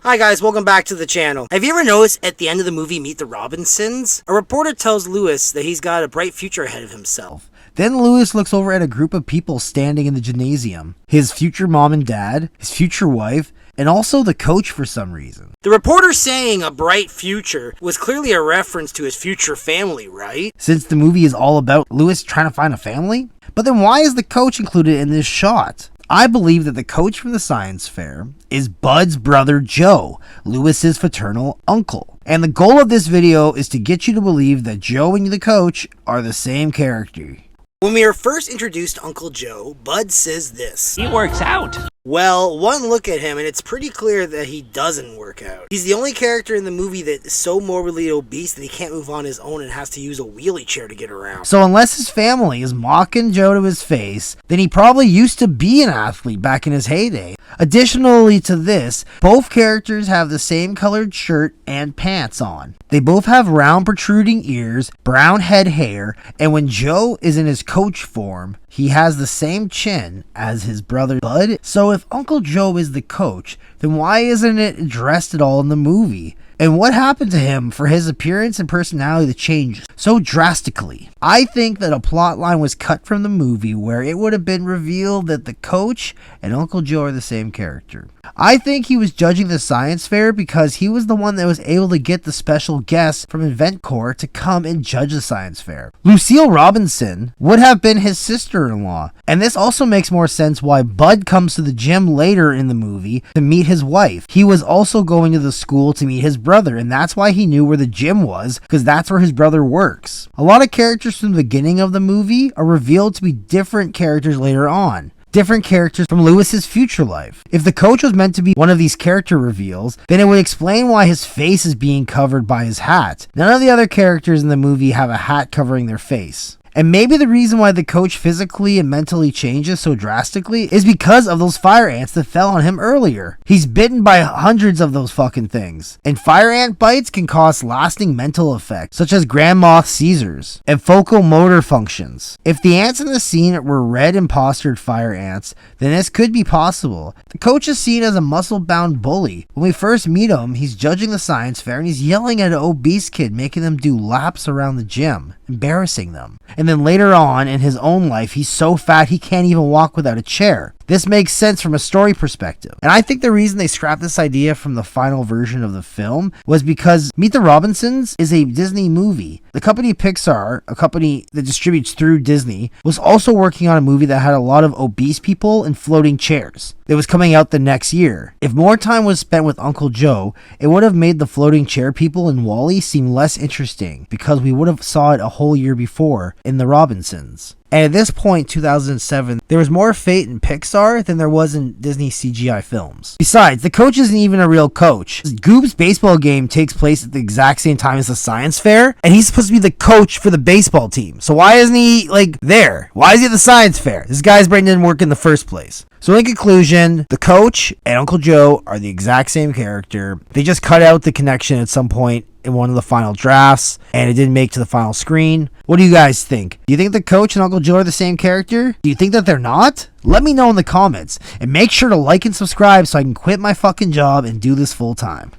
Hi guys, welcome back to the channel. Have you ever noticed at the end of the movie Meet the Robinsons? A reporter tells Lewis that he's got a bright future ahead of himself. Then Lewis looks over at a group of people standing in the gymnasium. His future mom and dad, his future wife, and also the coach for some reason. The reporter saying a bright future was clearly a reference to his future family, right? Since the movie is all about Lewis trying to find a family? But then why is the coach included in this shot? I believe that the coach from the science fair is Bud's brother Joe, Lewis's fraternal uncle. And the goal of this video is to get you to believe that Joe and the coach are the same character. When we are first introduced to Uncle Joe, Bud says this. He works out. Well, one look at him and it's pretty clear that he doesn't work out. He's the only character in the movie that is so morbidly obese that he can't move on his own and has to use a wheelie chair to get around. So unless his family is mocking Joe to his face, then he probably used to be an athlete back in his heyday. Additionally to this, both characters have the same colored shirt and pants on. They both have round protruding ears, brown head hair, and when Joe is in his coach form, he has the same chin as his brother Bud. So if Uncle Joe is the coach, then why isn't it addressed at all in the movie? And what happened to him for his appearance and personality to change so drastically? I think that a plot line was cut from the movie where it would have been revealed that the coach and Uncle Joe are the same character. I think he was judging the science fair because he was the one that was able to get the special guests from InventCorp to come and judge the science fair. Lucille Robinson would have been his sister-in-law. And this also makes more sense why Bud comes to the gym later in the movie to meet his wife. He was also going to the school to meet his brother, and that's why he knew where the gym was, because that's where his brother works. A lot of characters from the beginning of the movie are revealed to be different characters later on. Different characters from Lewis's future life. If the coach was meant to be one of these character reveals, then it would explain why his face is being covered by his hat. None of the other characters in the movie have a hat covering their face. And maybe the reason why the coach physically and mentally changes so drastically is because of those fire ants that fell on him earlier. He's bitten by hundreds of those fucking things. And fire ant bites can cause lasting mental effects, such as grand moth seizures and focal motor functions. If the ants in the scene were red impostered fire ants, then this could be possible. The coach is seen as a muscle-bound bully. When we first meet him, he's judging the science fair and he's yelling at an obese kid, making them do laps around the gym, embarrassing them. And then later on in his own life, he's so fat he can't even walk without a chair. This makes sense from a story perspective. And I think the reason they scrapped this idea from the final version of the film was because Meet the Robinsons is a Disney movie. The company Pixar, a company that distributes through Disney, was also working on a movie that had a lot of obese people in floating chairs. It was coming out the next year. If more time was spent with Uncle Joe, it would have made the floating chair people in WALL-E seem less interesting because we would have saw it a whole year before in The Robinsons. And at this point, 2007, there was more fate in Pixar than there was in Disney CGI films. Besides, the coach isn't even a real coach. Goob's baseball game takes place at the exact same time as the science fair, and he's supposed to be the coach for the baseball team. So why isn't he, there? Why is he at the science fair? This guy's brain didn't work in the first place. So in conclusion, the coach and Uncle Joe are the exact same character. They just cut out the connection at some point in one of the final drafts, and it didn't make it to the final screen. What do you guys think? Do you think the coach and Uncle Joe are the same character? Do you think that they're not? Let me know in the comments, and make sure to like and subscribe so I can quit my fucking job and do this full time.